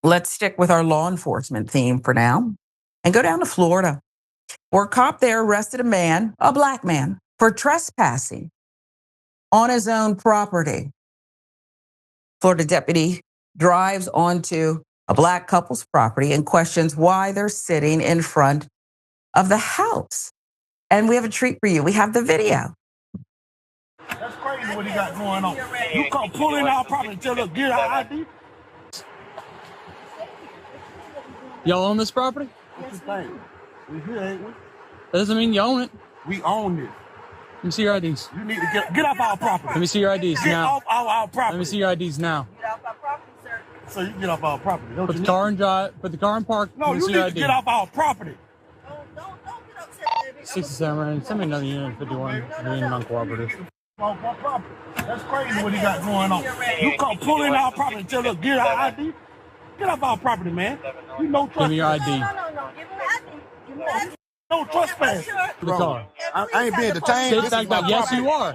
Let's stick with our law enforcement theme for now and go down to Florida, where a cop there arrested a man, a black man, for trespassing on his own property. Florida deputy drives onto a black couple's property and questions why they're sitting in front of the house. And we have a treat for you. We have the video. That's crazy what he got going on. You come pulling out property until look, get our ID. Y'all own this property? What you think? We here, ain't we? That doesn't mean you own it. We own it. Let me see your IDs. You need to get off our property. Let me see your IDs Get now. off our property. Let me see your IDs now. Get off our property, sir. So you can get off our property. Don't Put you the car in drive. Put the car in park. No, Let me you see need your to get off our property. Don't get upset, baby. 67 rand. Send me another unit 51. Being non-cooperative. Off our property. That's crazy what he got going on. You come pulling our property until look, get our ID. Get off our property, man. You know Give me your trespass. ID. No. Give me the ID. Give me the ID. No trespass. The car. I ain't being detained. Sit back down. Yes, you are.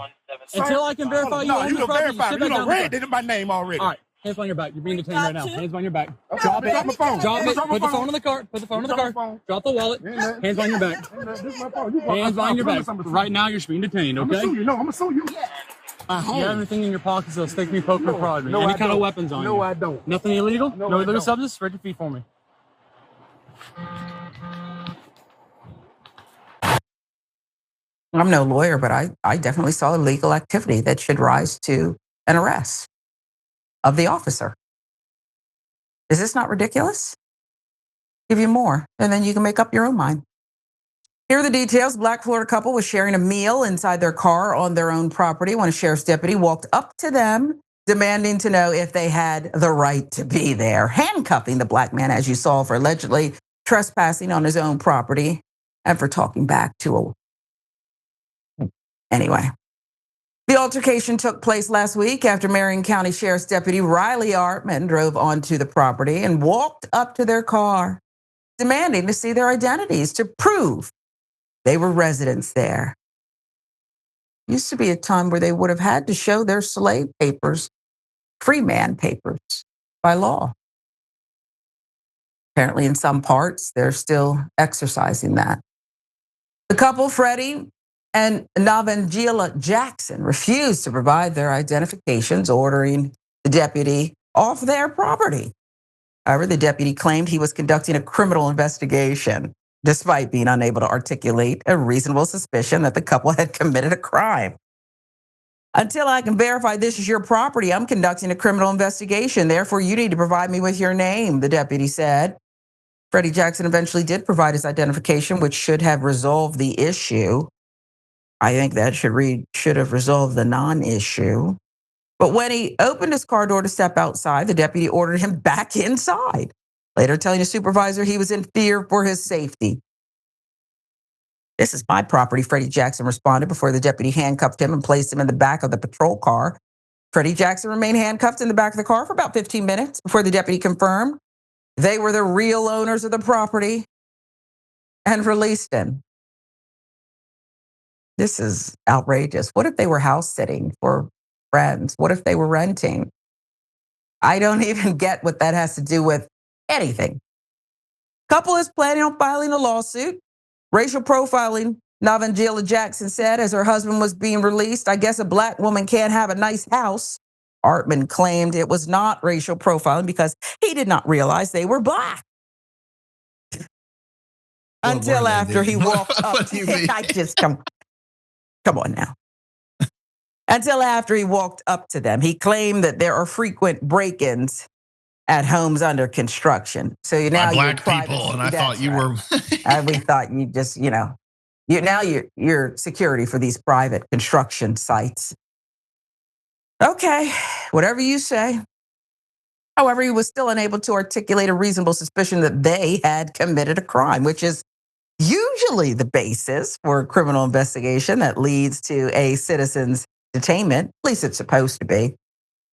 Until I can verify you No, own you the can property, verify. sit You back done down. read it in my name already. All right. Hands on your back. You're being detained right now. Hands on your back. Okay, Drop it. drop my phone. Drop it. Drop my Put the phone. phone in the car. Put the phone in the Drop my car. phone. Drop the wallet. Hands on your back. This is my phone. You go- Hands on your I back. promise I'm Right now, you're being detained, I'm gonna okay? sue you. No, I'm gonna sue you. You have anything in your pockets that'll stick me, poke, or prod me? No, Any I kind of don't. weapons on you? No, I don't. Nothing illegal? No, No I illegal don't. substance? Spread your feet for me. I'm no lawyer, but I definitely saw illegal activity that should rise to an arrest of the officer. Is this not ridiculous? Give you more, and then you can make up your own mind. Here are the details. Black Florida couple was sharing a meal inside their car on their own property when a sheriff's deputy walked up to them, demanding to know if they had the right to be there, handcuffing the black man, as you saw, for allegedly trespassing on his own property and for talking back to a... Anyway, the altercation took place last week after Marion County Sheriff's Deputy Riley Artman drove onto the property and walked up to their car, demanding to see their identities to prove they were residents there. Used to be a time where they would have had to show their slave papers, free man papers, by law. Apparently, in some parts, they're still exercising that. The couple, Freddie and Freddie Jackson, refused to provide their identifications, ordering the deputy off their property. However, the deputy claimed he was conducting a criminal investigation, despite being unable to articulate a reasonable suspicion that the couple had committed a crime. Until I can verify this is your property, I'm conducting a criminal investigation. Therefore, you need to provide me with your name, the deputy said. Freddie Jackson eventually did provide his identification, which should have resolved the issue. I think that should have resolved the non-issue. But when he opened his car door to step outside, the deputy ordered him back inside, later telling his supervisor he was in fear for his safety. This is my property, Freddie Jackson responded before the deputy handcuffed him and placed him in the back of the patrol car. Freddie Jackson remained handcuffed in the back of the car for about 15 minutes before the deputy confirmed they were the real owners of the property and released him. This is outrageous. What if they were house sitting for friends? What if they were renting? I don't even get what that has to do with anything. Couple is planning on filing a lawsuit. Racial profiling, Freddie Jackson said as her husband was being released. I guess a black woman can't have a nice house. Artman claimed it was not racial profiling because he did not realize they were black. Until after he walked up to him. I just come on now. Until after he walked up to them, he claimed that there are frequent break-ins at homes under construction. So now by black people, and I thought you were. We thought you just, you're security for these private construction sites. Okay, whatever you say. However, he was still unable to articulate a reasonable suspicion that they had committed a crime, which is usually the basis for a criminal investigation that leads to a citizen's detainment. At least it's supposed to be.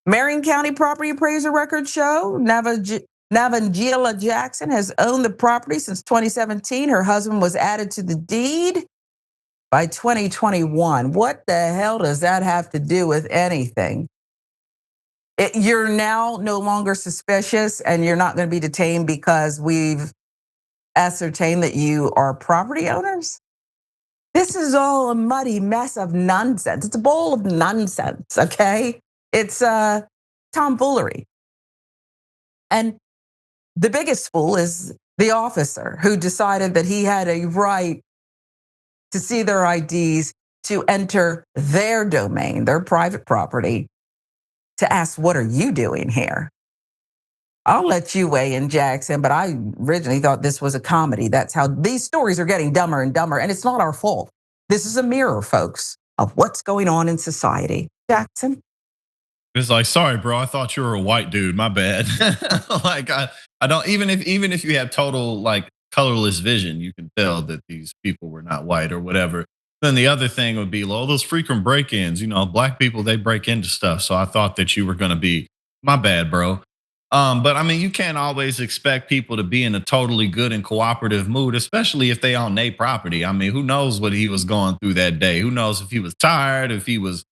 Marion County property appraiser records show Freddie Jackson has owned the property since 2017. Her husband was added to the deed by 2021. What the hell does that have to do with anything? You're now no longer suspicious, and you're not going to be detained because we've ascertained that you are property owners. This is all a muddy mess of nonsense. It's a bowl of nonsense, okay? It's tomfoolery. And the biggest fool is the officer who decided that he had a right to see their IDs, to enter their domain, their private property, to ask, what are you doing here? I'll let you weigh in, Jackson, but I originally thought this was a comedy. That's how these stories are getting dumber and dumber, and it's not our fault. This is a mirror, folks, of what's going on in society. Jackson? It's like, sorry, bro. I thought you were a white dude. My bad. Like, I don't even if you have total like colorless vision, you can tell that these people were not white or whatever. Then the other thing would be, well, those frequent break-ins. Black people, they break into stuff. So I thought that you were going to be, my bad, bro. But I mean, you can't always expect people to be in a totally good and cooperative mood, especially if they own their property. I mean, who knows what he was going through that day? Who knows if he was tired, if he was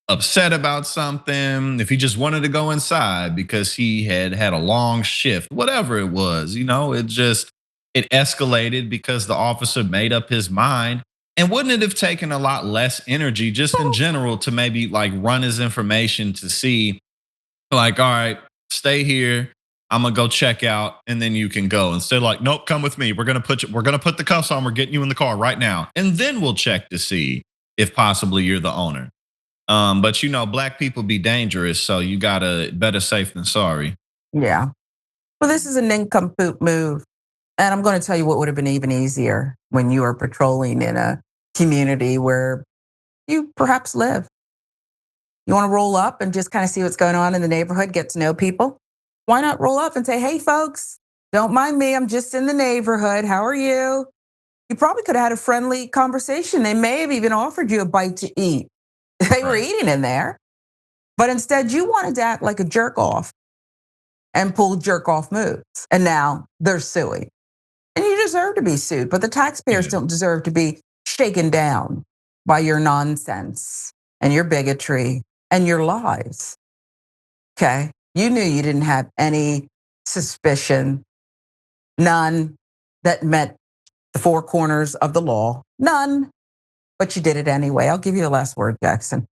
upset about something, if he just wanted to go inside because he had had a long shift, whatever it was, it escalated because the officer made up his mind. And wouldn't it have taken a lot less energy just in general to maybe like run his information to see, like, all right, stay here. I'm gonna go check out and then you can go. Instead, like, nope, come with me. We're gonna put the cuffs on, we're getting you in the car right now. And then we'll check to see if possibly you're the owner. But black people be dangerous, so you gotta better safe than sorry. Yeah. Well, this is a nincompoop move. And I'm going to tell you what would have been even easier when you are patrolling in a community where you perhaps live. You want to roll up and just kind of see what's going on in the neighborhood, get to know people? Why not roll up and say, hey, folks, don't mind me. I'm just in the neighborhood. How are you? You probably could have had a friendly conversation. They may have even offered you a bite to eat. They were eating in there. But instead, you wanted to act like a jerk off and pull jerk off moves. And now they're suing. And you deserve to be sued, but the taxpayers don't deserve to be shaken down by your nonsense and your bigotry and your lies. Okay? You knew you didn't have any suspicion, none that met the four corners of the law, none, but you did it anyway. I'll give you the last word, Jackson.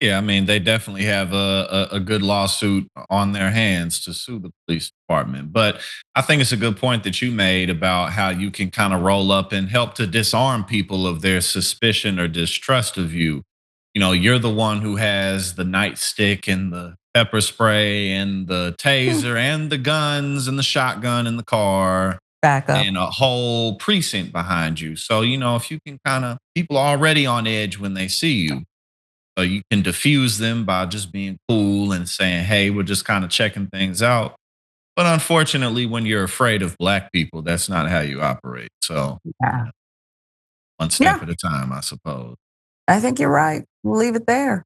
Yeah, I mean, they definitely have a good lawsuit on their hands to sue the police department. But I think it's a good point that you made about how you can kind of roll up and help to disarm people of their suspicion or distrust of you. You're the one who has the nightstick and the pepper spray and the taser and the guns and the shotgun in the car Back up. and a whole precinct behind you. So, if you can people are already on edge when they see you. So you can diffuse them by just being cool and saying, hey, we're just kind of checking things out. But unfortunately, when you're afraid of black people, that's not how you operate. So Yeah. one step at a time, I suppose. I think you're right. We'll leave it there.